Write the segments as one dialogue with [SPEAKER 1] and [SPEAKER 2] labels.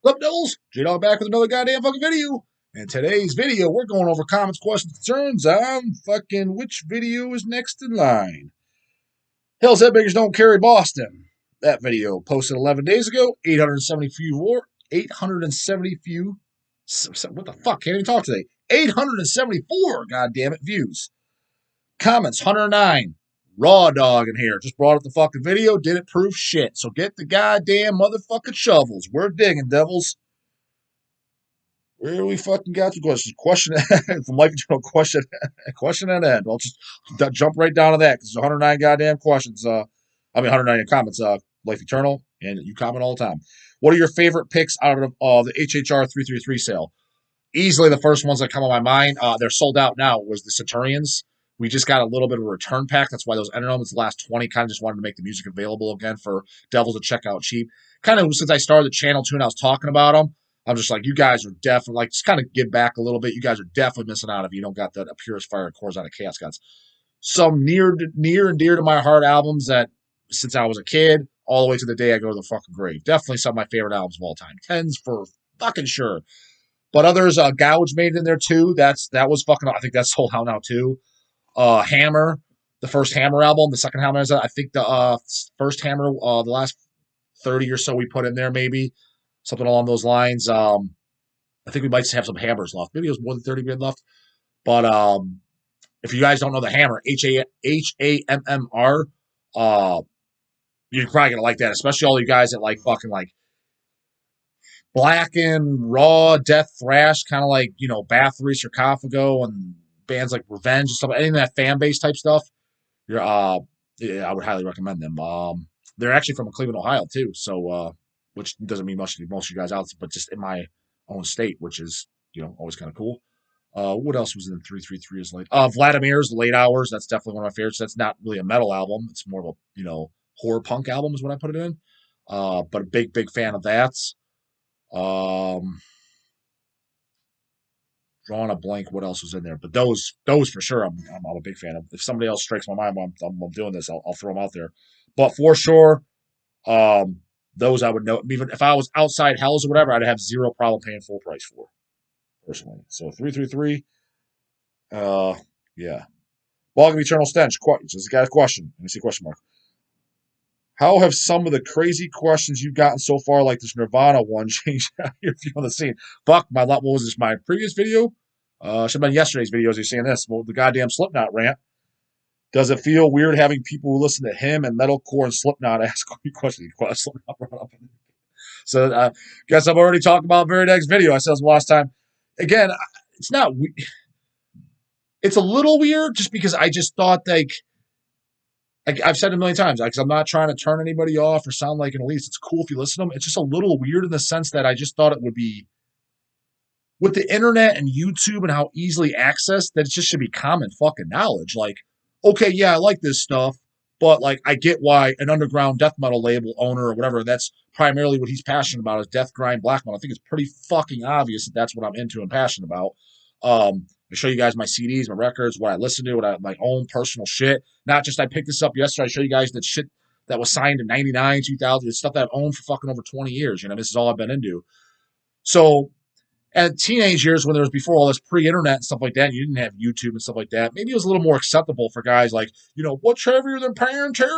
[SPEAKER 1] What's up, Devils? J-Dog back with another goddamn fucking video. In today's video, we're going over comments, questions, concerns on fucking which video is next in line. Hell's Headbangers Don't Carry Boston. That video posted 11 days ago, 870 view, 870 view. What the fuck? Can't even talk today. 874, goddamn it, views. Comments, 109. Raw dog in here. Just brought up the fucking video, didn't prove shit. So get the goddamn motherfucking shovels. We're digging, Devils. Where we fucking got the questions? Question from Life Eternal question at end. I'll just jump right down to that because there's 109 goddamn questions. 109 comments. Life Eternal, and you comment all the time. What are your favorite picks out of the HHR 333 sale? Easily the first ones that come on my mind. They're sold out now. Was the Centurions. We just got a little bit of a return pack. That's why those entered them. It's the last 20. Kind of just wanted to make the music available again for Devils to check out cheap. Kind of since I started the channel too and I was talking about them, I'm just like, you guys are definitely, like, just kind of give back a little bit. You guys are definitely missing out if you don't got that Purest Fire and Cores out of Chaos Gods. Some near and dear to my heart albums that since I was a kid, all the way to the day I go to the fucking grave. Definitely some of my favorite albums of all time. Tens for fucking sure. But others, Gouge made it in there too. That was fucking, I think that's sold out now too. Hammer, the first Hammer album, the second Hammer, I think the first Hammer, the last 30 or so we put in there maybe. Something along those lines. I think we might have some Hammers left. Maybe it was more than 30 left. But if you guys don't know the Hammer, Hammr, you're probably gonna like that, especially all you guys that like fucking like Blacken, Raw, Death Thrash, kind of like, you know, Bathory, Sarcophago, and bands like Revenge and stuff, any of that fan base type stuff. Yeah, I would highly recommend them. They're actually from Cleveland, Ohio, too. So which doesn't mean much to most of you guys out, but just in my own state, which is, you know, always kind of cool. What else was in 333 is late? Vladimir's The Late Hours. That's definitely one of my favorites. That's not really a metal album. It's more of a, you know, horror punk album is what I put it in. But a big fan of that. Drawing a blank, what else was in there? But those for sure, I'm a big fan of. If somebody else strikes my mind while I'm doing this, I'll throw them out there. But for sure, those I would know. Even if I was outside Hells or whatever, I'd have zero problem paying full price for, personally. So 333, yeah. Bog of Eternal Stench. This guy's question. Let me see question mark. How have some of the crazy questions you've gotten so far, like this Nirvana one, changed your view on the scene? Fuck, what was this, my previous video? Should have been yesterday's video as you're seeing this. Well, the goddamn Slipknot rant. Does it feel weird having people who listen to him and metalcore and Slipknot ask questions? Slipknot brought up. So I guess I've already talked about very next video. I said this last time. Again, it's not. It's a little weird just because I just thought like I've said it a million times. Because I'm not trying to turn anybody off or sound like an elite. It's cool if you listen to them. It's just a little weird in the sense that I just thought it would be with the internet and YouTube and how easily accessed that it just should be common fucking knowledge. Like, okay, yeah, I like this stuff, but like I get why an underground death metal label owner or whatever, that's primarily what he's passionate about is death grind black metal. I think it's pretty fucking obvious that that's what I'm into and passionate about. I show you guys my CDs, my records, what I listen to, my own personal shit. Not just I picked this up yesterday. I show you guys that shit that was signed in 99, 2000. It's stuff that I've owned for fucking over 20 years. You know, this is all I've been into. So at teenage years when there was before all this pre-internet and stuff like that, you didn't have YouTube and stuff like that. Maybe it was a little more acceptable for guys like, you know, what's heavier than Pantera?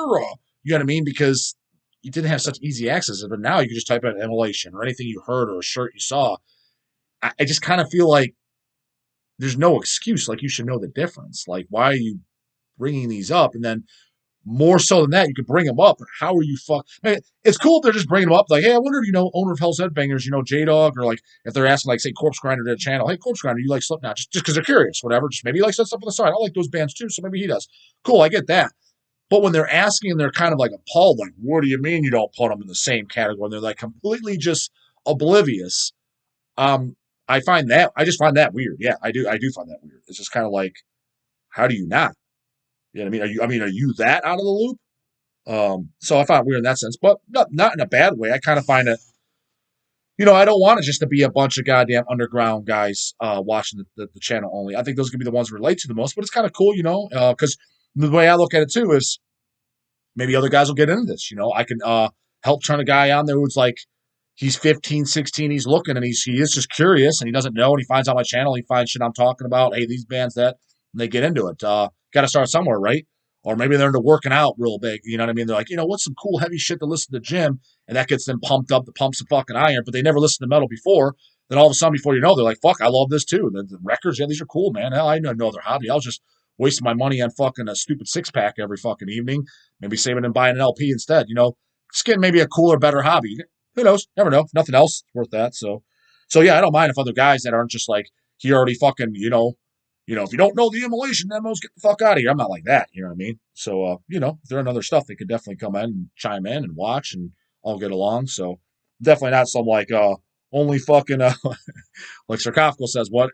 [SPEAKER 1] You know what I mean? Because you didn't have such easy access. But now you can just type in immolation or anything you heard or a shirt you saw. I just kind of feel like there's no excuse. Like, you should know the difference. Like, why are you bringing these up? And then more so than that, you could bring them up. But how are you it's cool if they're just bringing them up. Like, hey, I wonder if you know owner of Hell's Headbangers, you know, J-Dog, or like if they're asking, like, say, Corpse Grinder to a channel. Hey, Corpse Grinder, you like Slipknot? Just because they're curious, whatever. Just maybe he likes that stuff on the side. I like those bands too, so maybe he does. Cool, I get that. But when they're asking and they're kind of like appalled, like, what do you mean you don't put them in the same category? And they're like completely just oblivious. I just find that weird. Yeah, I do find that weird. It's just kind of like, how do you not? You know what I mean? Are you that out of the loop? So I find it weird in that sense, but not in a bad way. I kind of find it, you know, I don't want it just to be a bunch of goddamn underground guys watching the channel only. I think those are going to be the ones who relate to the most, but it's kind of cool, you know, because the way I look at it too is maybe other guys will get into this. You know, I can help turn a guy on there who's like, he's 15, 16, he's looking and he is just curious and he doesn't know and he finds out my channel, he finds shit I'm talking about, hey, these bands that, and they get into it. Gotta start somewhere, right? Or maybe they're into working out real big, you know what I mean? They're like, what's some cool heavy shit to listen to the gym? And that gets them pumped up, the pumps of fucking iron, but they never listened to metal before. Then all of a sudden, before you know, they're like, fuck, I love this too. The records, yeah, these are cool, man. Hell, I know no other hobby. I was just wasting my money on fucking a stupid six pack every fucking evening. Maybe saving and buying an LP instead, Just getting maybe a cooler, better hobby. Who knows? Never know. If nothing else, it's worth that. So yeah, I don't mind if other guys that aren't just like he already fucking, if you don't know the immolation demos, get the fuck out of here. I'm not like that. You know what I mean? So if they're in other stuff, they could definitely come in and chime in and watch and all get along. So definitely not some like only fucking like Sarkofsky says what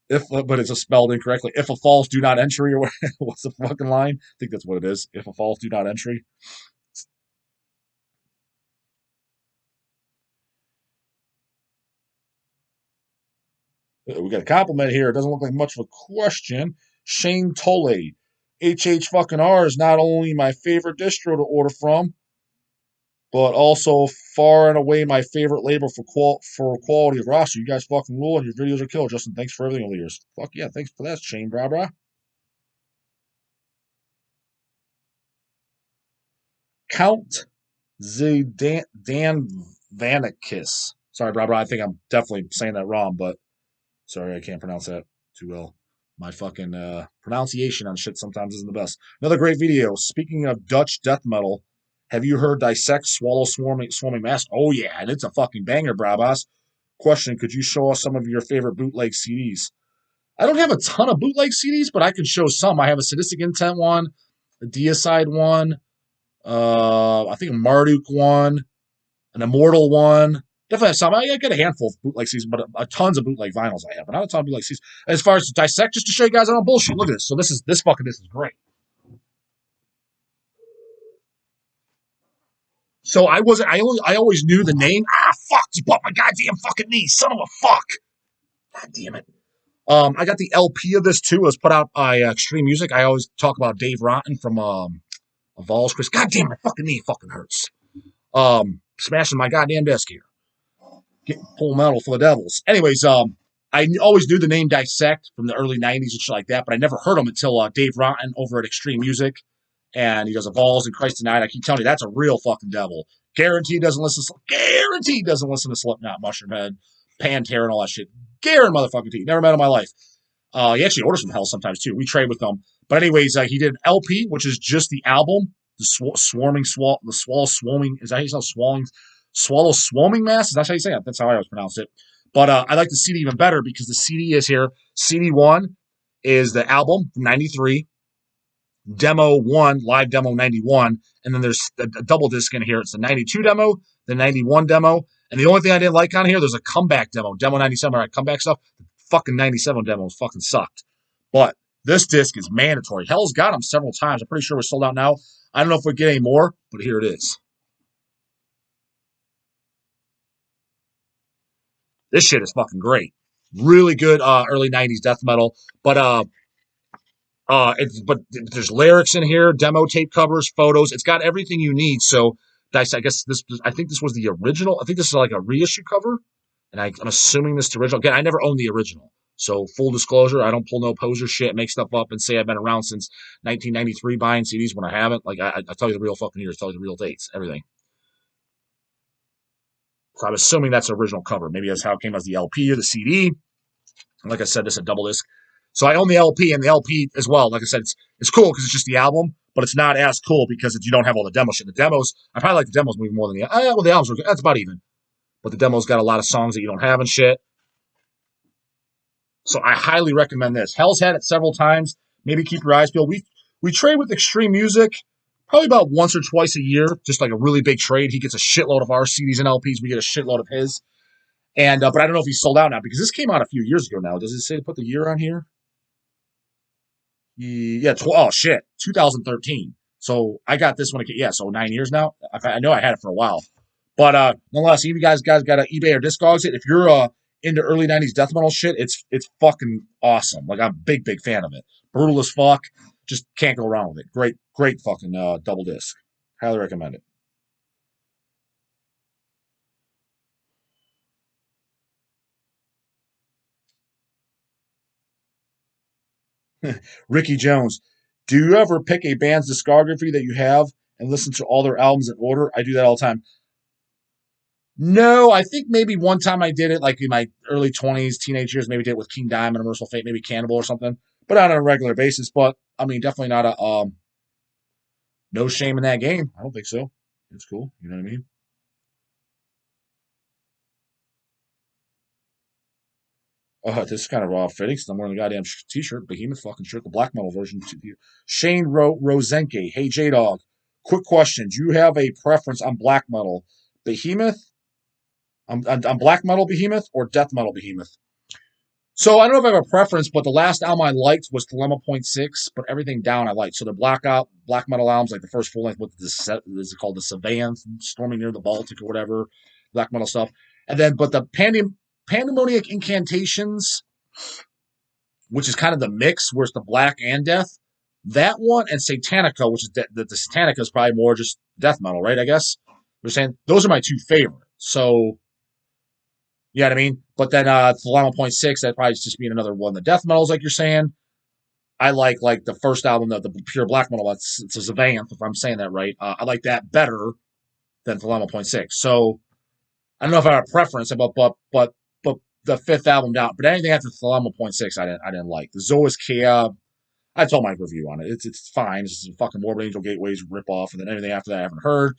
[SPEAKER 1] if but it's spelled incorrectly. If a falls do not entry or what's the fucking line? I think that's what it is. If a falls do not entry. We got a compliment here. It doesn't look like much of a question. Shane Tolle. HH fucking R is not only my favorite distro to order from, but also far and away my favorite label for quality of roster. You guys fucking rule and your videos are killer. Justin, thanks for everything over the years. Fuck yeah, thanks for that, Shane, brah. Count Dan Vanikis. Sorry, brah. I think I'm definitely saying that wrong, but sorry, I can't pronounce that too well. My fucking pronunciation on shit sometimes isn't the best. Another great video. Speaking of Dutch death metal, have you heard Dissect Swallow Swarming Mass? Oh, yeah, and it's a fucking banger, brabas. Question, could you show us some of your favorite bootleg CDs? I don't have a ton of bootleg CDs, but I can show some. I have a Sadistic Intent one, a Deicide one, I think a Marduk one, an Immortal one. Definitely have some. I get a handful of bootleg CDs, but tons of bootleg vinyls I have. But not a ton of bootleg CDs. As far as Dissect, just to show you guys I don't bullshit. Look at this. So this is great. So I always knew the name. Ah, fuck! You bought my goddamn fucking knee, son of a fuck! God damn it. I got the LP of this too. It was put out by Extreme Music. I always talk about Dave Rotten from Vols Chris. God damn, my fucking knee fucking hurts. Smashing my goddamn desk here. Getting full metal for the Devils. Anyways, I always knew the name Dissect from the early 90s and shit like that, but I never heard him until Dave Rotten over at Extreme Music. And he does a Balls and Christ Tonight. I keep telling you, that's a real fucking devil. Guaranteed doesn't listen to Slipknot, Mushroomhead, Pantera, and all that shit. Guaranteed motherfucking T. Never met in my life. He actually orders from Hell sometimes too. We trade with them. But anyways, he did an LP, which is just the album, the Swallow Swarming. Is that how you say Swallow Swarming Mass? Is that how you say it? That's how I always pronounce it. But I like the CD even better because the CD is here. CD 1 is the album from 93. Demo 1, live demo 91. And then there's a double disc in here. It's the 92 demo, the 91 demo. And the only thing I didn't like on here, there's a comeback demo. Demo 97, all right, comeback stuff. The fucking 97 demos fucking sucked. But this disc is mandatory. Hell's got them several times. I'm pretty sure we're sold out now. I don't know if we get any more, but here it is. This shit is fucking great. Really good early 90s death metal. But there's lyrics in here, demo tape covers, photos. It's got everything you need. So I guess I think this was the original. I think this is like a reissue cover. And I'm assuming this is the original. Again, I never owned the original. So full disclosure, I don't pull no poser shit, make stuff up, and say I've been around since 1993 buying CDs when I haven't. Like I tell you the real fucking years, tell you the real dates, everything. So I'm assuming that's the original cover. Maybe that's how it came as the LP or the CD. And like I said, this is a double disc. So I own the LP and the LP as well. Like I said, it's cool because it's just the album, but it's not as cool because you don't have all the demo shit. The demos, I probably like the demos maybe more than the albums. That's about even. But the demos got a lot of songs that you don't have and shit. So I highly recommend this. Hell's had it several times. Maybe keep your eyes peeled. We trade with Extreme Music probably about once or twice a year, just like a really big trade. He gets a shitload of our CDs and LPs. We get a shitload of his. And but I don't know if he's sold out now because this came out a few years ago now. Does it say to put the year on here? Yeah. Oh shit, 2013. So I got this when it came. Yeah, so 9 years now. I know I had it for a while, but nonetheless, if you guys got an eBay or Discogs it, if you're into early 90s death metal shit, it's fucking awesome. Like I'm a big fan of it. Brutal as fuck. Just can't go wrong with it. Great, great fucking double disc. Highly recommend it. Ricky Jones. Do you ever pick a band's discography that you have and listen to all their albums in order? I do that all the time. No, I think maybe one time I did it like in my early 20s, teenage years, maybe did it with King Diamond, Merciful Fate, maybe Cannibal or something, but not on a regular basis. But I mean, definitely not a no shame in that game. I don't think so. It's cool. You know what I mean? This is kind of fitting because I'm wearing the goddamn t-shirt, Behemoth fucking shirt, the black metal version. Shane Rosenke. Hey, J Dog. Quick question. Do you have a preference on black metal? Behemoth? On black metal Behemoth or death metal Behemoth? So I don't know if I have a preference, but the last album I liked was Dilemma Point Six, but everything down I liked. So the black metal albums, like the first full length, what is it called, the Savannah, Storming Near the Baltic or whatever, black metal stuff. And then, but the Pandemonic Incantations, which is kind of the mix, where it's the black and death. That one and Satanica, which is the Satanica is probably more just death metal, right? I guess we're saying those are my two favorite. So you know what I mean? But then Dilemma Point Six, that probably just being another one. The death metals, like you're saying, I like the first album, the pure black metal. It's a Savannah, if I'm saying that right. I like that better than Dilemma Point Six. So I don't know if I have a preference, but the fifth album down. But anything after Dilemma Point Six, I didn't like. The Zoas Kia, I told my review on it. It's fine. It's a fucking Morbid Angel Gateways ripoff, and then anything after that I haven't heard.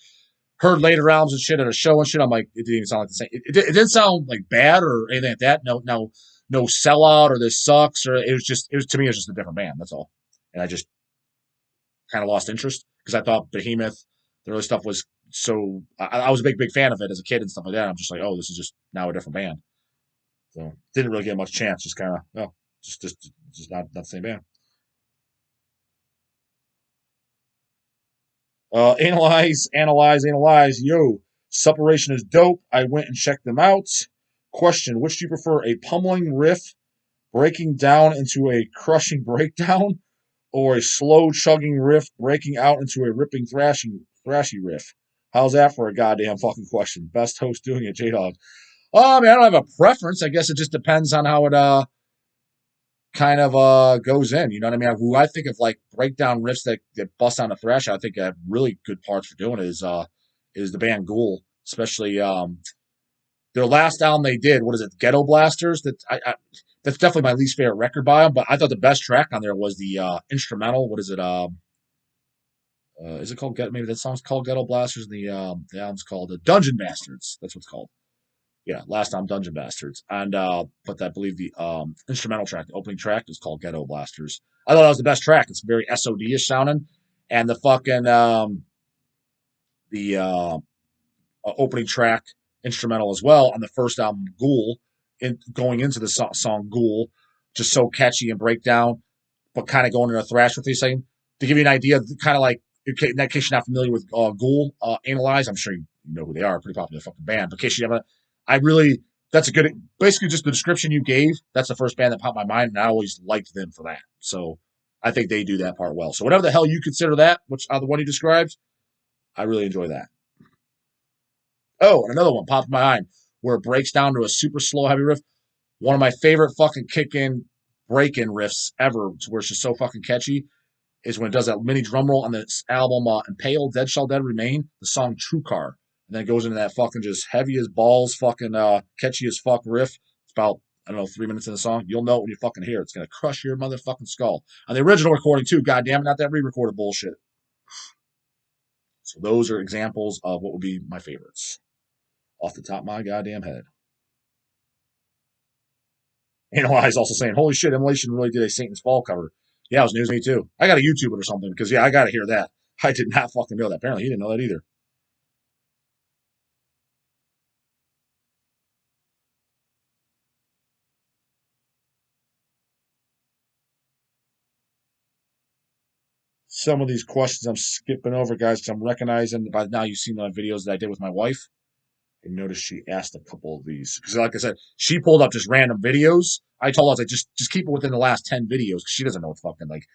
[SPEAKER 1] Heard later albums and shit at a show and shit. I'm like, it didn't even sound like the same. It didn't sound like bad or anything like that. No sellout or this sucks or it was to me it was just a different band. That's all. And I just kind of lost interest because I thought Behemoth, the early stuff was so. I was a big fan of it as a kid and stuff like that. I'm just like, oh, this is just now a different band. So didn't really get much chance. Just kind of just not the same band. Analyze. Yo, Separation is dope. I went and checked them out. Question: which do you prefer, a pummeling riff breaking down into a crushing breakdown, or a slow chugging riff breaking out into a ripping thrashy riff? How's that for a goddamn fucking question? Best host doing it, J Dog. I mean, I don't have a preference. I guess it just depends on how it kind of goes in. You know what I mean? Who I think of like breakdown riffs that bust on a thrash. I think have really good parts for doing it is the band Ghoul, especially their last album they did. What is it? Ghetto Blasters. That's definitely my least favorite record by them. But I thought the best track on there was the instrumental. What is it? Is it called Get? Maybe that song's called Ghetto Blasters. And the album's called Dungeon Bastards. That's what it's called. Yeah, last time Dungeon Bastards. And but I believe the instrumental track, the opening track, is called Ghetto Blasters. I thought that was the best track. It's very SOD-ish sounding. And the fucking the opening track instrumental as well on the first album, Ghoul, going into the song Ghoul, just so catchy and breakdown, but kind of going into a thrash with you saying. To give you an idea, kind of like, in that case you're not familiar with Ghoul, Analyze, I'm sure you know who they are, pretty popular fucking band. But in case you haven't, I really, that's a good, basically just the description you gave, that's the first band that popped my mind, and I always liked them for that. So I think they do that part well. So whatever the hell you consider that, which the one you described, I really enjoy that. Oh, and another one popped in my mind where it breaks down to a super slow, heavy riff. One of my favorite fucking kick-in, break-in riffs ever, where it's just so fucking catchy, is when it does that mini drum roll on this album, Impale, Dead Shall Dead Remain, the song True Car. And then it goes into that fucking just heavy as balls, fucking catchy as fuck riff. It's about, I don't know, 3 minutes in the song. You'll know it when you fucking hear it. It's going to crush your motherfucking skull. On the original recording, too, goddamn it, not that re-recorded bullshit. So those are examples of what would be my favorites off the top of my goddamn head. Analyze also saying, holy shit, Immolation really did a Satan's Fall cover. Yeah, it was news to me too. I got to YouTube it or something because, yeah, I got to hear that. I did not fucking know that. Apparently, he didn't know that either. Some of these questions I'm skipping over, guys, because I'm recognizing by now you've seen the videos that I did with my wife. And notice she asked a couple of these because, like I said, she pulled up just random videos. I told her, I was like, just keep it within the last 10 videos because she doesn't know what fucking like,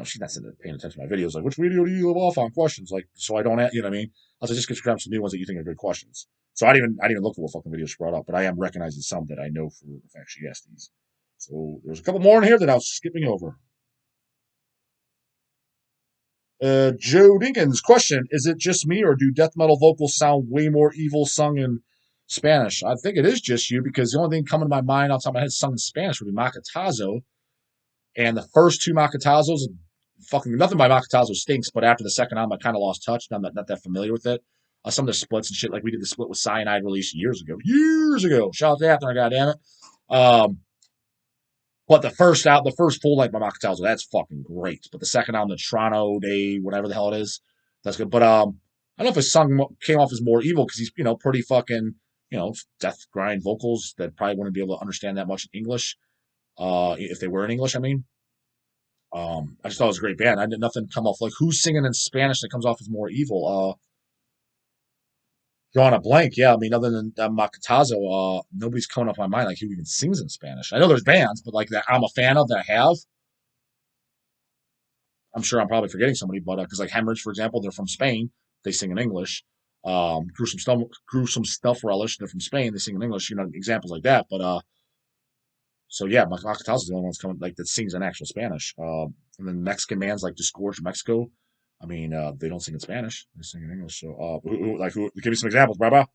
[SPEAKER 1] she's not sitting there paying attention to my videos. Like, which video do you live off on? Questions like, so I don't, you know what I mean? I was like, just grab some new ones that you think are good questions. So I didn't even look at what fucking videos she brought up, but I am recognizing some that I know for a fact she asked these. So there's a couple more in here that I was skipping over. Joe Dinkins, question: is it just me, or do death metal vocals sound way more evil sung in Spanish? I think it is just you, because the only thing coming to my mind outside my head sung in Spanish would be Macatazo, and the first two Macatazos, fucking nothing by Macatazo stinks, but after the second album, I kind of lost touch. I'm not that familiar with it. Some of the splits and shit, like we did the split with Cyanide release years ago. Years ago. Shout out to After, goddamn it. But the first full length by Macatazo, that's fucking great. But the second album, the Toronto Day, whatever the hell it is, that's good. But I don't know if his song came off as more evil, because he's pretty fucking death grind vocals that probably wouldn't be able to understand that much in English. If they were in English, I mean. I just thought it was a great band. I did nothing come off like who's singing in Spanish that comes off as more evil. Drawing a blank, yeah. I mean, other than Macatazo, nobody's coming up my mind like who even sings in Spanish. I know there's bands, but like that I'm a fan of that I have. I'm sure I'm probably forgetting somebody, but because like Hemorrhage, for example, they're from Spain. They sing in English. Gruesome Stuff Relish, they're from Spain. They sing in English. Examples like that. But so yeah, Macatazo is the only one that's coming like that sings in actual Spanish. And then Mexican bands like Disgorge from Mexico. I mean, they don't sing in Spanish; they sing in English. So, give me some examples, Braba.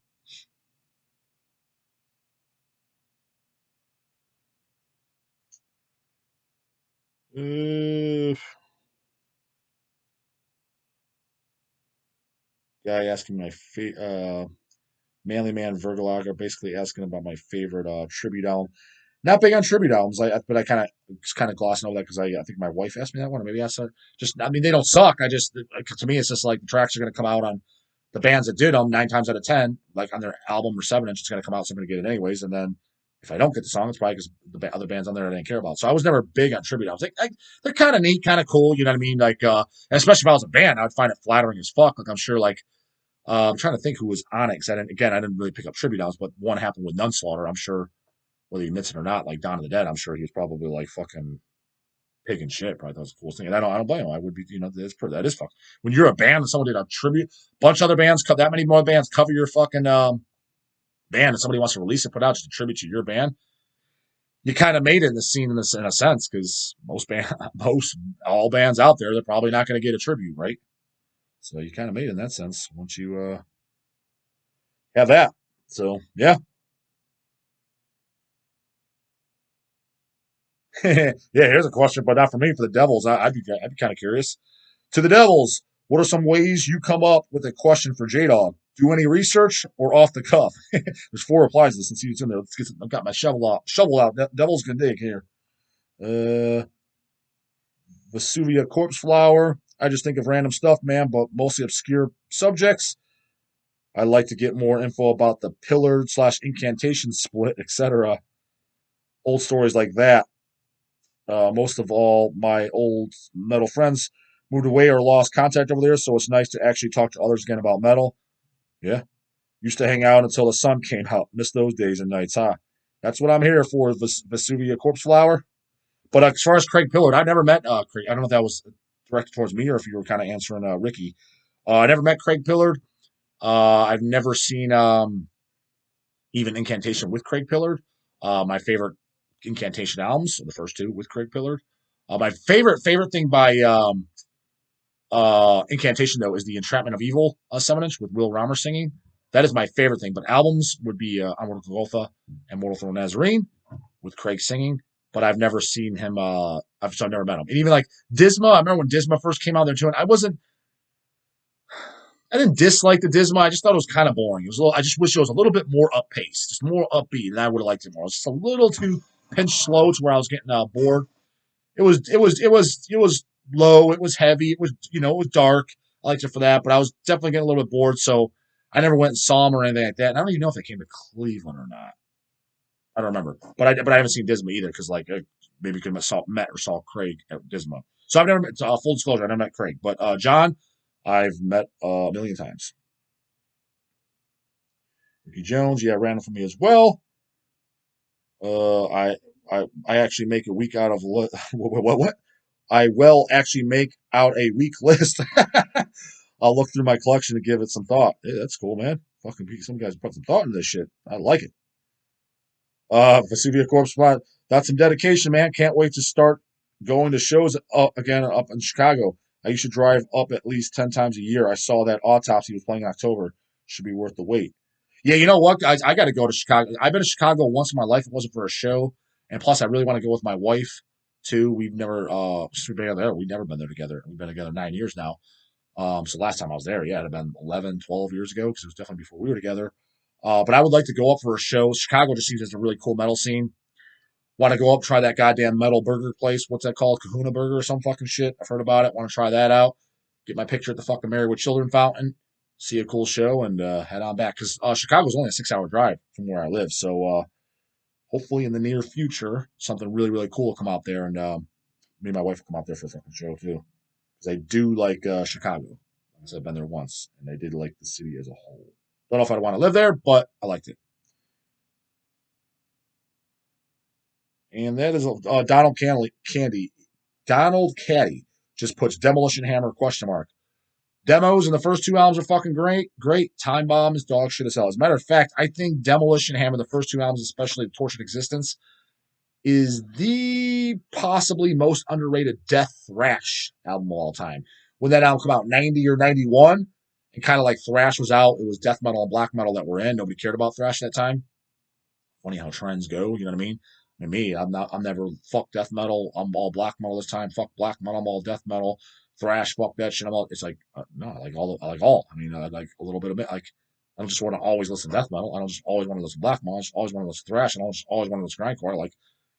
[SPEAKER 1] Uh, guy asking Manly Man Vergalaga, basically asking about my favorite tribute album. Not big on tribute albums, but I kind of glossing over that because I think my wife asked me that one, or maybe I said just. I mean, they don't suck. I just to me, it's just like the tracks are going to come out on the bands that did them 9 times out of 10, like on their album or 7 inch, it's going to come out. So I'm going to get it anyways. And then if I don't get the song, it's probably because the other bands on there I didn't care about. So I was never big on tribute albums. They're kind of neat, kind of cool. You know what I mean? Like, especially if I was a band, I would find it flattering as fuck. Like I'm sure, like I'm trying to think who was on it. Because I didn't really pick up tribute albums, but one happened with Nunslaughter. I'm sure whether he admits it or not, like Dawn of the Dead, I'm sure he was probably like fucking pig and shit. Probably thought it was the coolest thing. And I don't blame him. I would be, that is fuck. When you're a band and someone did a tribute, bunch of other bands, that many more bands cover your fucking band, and somebody wants to release it, put out just a tribute to your band, you kind of made it in the scene in a sense, because most all bands out there, they're probably not going to get a tribute, right? So you kind of made it in that sense once you have that. So yeah, yeah. Here's a question, but not for me. For the Devils, I'd be kind of curious. To the Devils, what are some ways you come up with a question for J Dog? Do any research or off the cuff? There's 4 replies to this. Let's see what's in there. I've got my shovel out. Shovel out. Devils can dig here. Uh, Vesuvia corpse flower. I just think of random stuff, man, but mostly obscure subjects. I like to get more info about the pillared / incantation split, etc. Old stories like that. Most of all, my old metal friends moved away or lost contact over there, so it's nice to actually talk to others again about metal. Yeah. Used to hang out until the sun came out. Miss those days and nights, huh? That's what I'm here for, Vesuvia Corpse Flower. But as far as Craig Pillard, I never met Craig. I don't know if that was directed towards me or if you were kind of answering Ricky. I never met Craig Pillard. I've never seen even Incantation with Craig Pillard. My favorite Incantation albums are the first 2 with Craig Pillard. My favorite thing by Incantation, though, is the Entrapment of Evil 7-inch with Will Romer singing. That is my favorite thing. But albums would be Onward to Golgotha and Mortal Throne Nazarene with Craig singing. But I've never seen him. I've never met him. And even like Disma, I remember when Disma first came out there too. And I didn't dislike the Disma. I just thought it was kind of boring. It was I just wish it was a little bit more up paced, just more upbeat, and I would have liked it more. It was just a little too pinch slow to where I was getting bored. It was low. It was heavy. It was dark. I liked it for that, but I was definitely getting a little bit bored. So I never went and saw him or anything like that. And I don't even know if they came to Cleveland or not. I don't remember. But I haven't seen Disma either because like maybe could have met or saw Craig at Disma. So I've never met. Full disclosure, I never met Craig, but John, I've met a million times. Ricky Jones, yeah, ran for me as well. Uh, I I actually make a week out of what? I will actually make out a week list. I'll look through my collection and give it some thought. Hey, that's cool, man. Fucking some guys put some thought into this shit. I like it. Vesuvia Corpse Spot. That's some dedication, man. Can't wait to start going to shows again up in Chicago. I used to drive up at least 10 times a year. I saw that Autopsy was playing in October. Should be worth the wait. Yeah, you know what, guys? I got to go to Chicago. I've been to Chicago once in my life. It wasn't for a show. And plus, I really want to go with my wife, too. We've never, since we've been there, we've never been there together. We've been together 9 years now. So last time I was there, yeah, it'd have been 11, 12 years ago because it was definitely before we were together. But I would like to go up for a show. Chicago just seems as a really cool metal scene. Want to go up, try that goddamn metal burger place. What's that called? Kahuna Burger or some fucking shit. I've heard about it. Want to try that out. Get my picture at the fucking Married with Children fountain. See a cool show and head on back. Because Chicago's only a 6-hour drive from where I live. So hopefully in the near future, something really, really cool will come out there. And me and my wife will come out there for a fucking show too. Because I do like Chicago. Like I said, I've been there once. And I did like the city as a whole. Don't know if I'd want to live there, but I liked it. And that is Donald Candy. Donald Caddy just puts Demolition Hammer question mark. Demos and the first two albums are fucking great. Great. Time Bomb is dog shit as hell. As a matter of fact, I think Demolition Hammer, the first two albums, especially Tortured Existence, is the possibly most underrated death thrash album of all time. When that album came out, 90 or 91, and kind of like thrash was out, it was death metal and black metal that were in. Nobody cared about thrash at that time. Funny how trends go, you know what I mean? I mean, me, I'm never fuck death metal. I'm all black metal this time. Fuck black metal. I'm all death metal. Thrash, fuck that shit. I'm all. It's like no, I like all. I like all. I mean, I like a little bit of it. Like I don't just want to always listen to death metal. I don't just always want to listen to black metal. I just always want to listen to thrash, and I don't just always want to listen to grindcore. I like,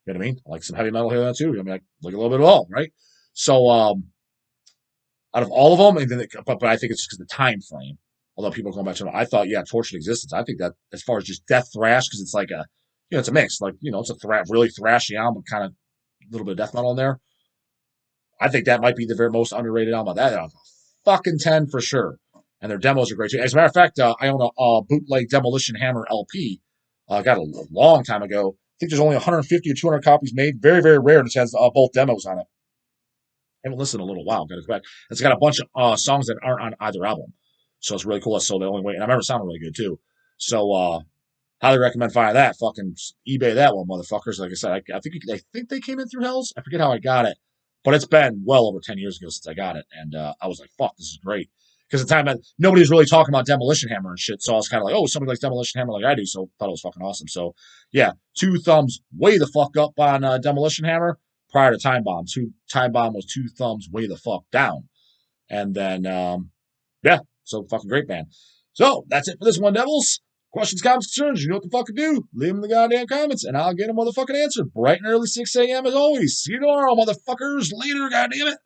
[SPEAKER 1] you know what I mean? I like some heavy metal here and there too. I mean, I like a little bit of all, right? So out of all of them, and then but I think it's just because the time frame. Although people are going back to it, I thought, yeah, Tortured Existence. I think that as far as just death thrash, because it's like a, it's a mix. Like, it's a really thrashy album, kind of a little bit of death metal in there. I think that might be the very most underrated album of that album. Fucking 10 for sure. And their demos are great too. As a matter of fact, I own a bootleg Demolition Hammer LP. I got a long time ago. I think there's only 150 or 200 copies made. Very, very rare. And it has both demos on it. I haven't listened in a little while. Got to go back. It's got a bunch of songs that aren't on either album. So it's really cool. So the only way, and I remember it sounded really good too. So highly recommend finding that. Fucking eBay that one, motherfuckers. Like I said, I think they came in through Hells. I forget how I got it, but it's been well over 10 years ago since I got it, and I was like, "Fuck, this is great." Because at the time, nobody was really talking about Demolition Hammer and shit, so I was kind of like, "Oh, somebody likes Demolition Hammer like I do," so thought it was fucking awesome. So yeah, 2 thumbs way the fuck up on Demolition Hammer prior to Time Bomb. Time Bomb was 2 thumbs way the fuck down, and then yeah, so fucking great band. So that's it for this one, Devils. Questions, comments, concerns, you know what the fuck to do. Leave them in the goddamn comments, and I'll get a motherfucking answer. Bright and early 6 a.m. as always. See you tomorrow, motherfuckers. Later, goddamn it.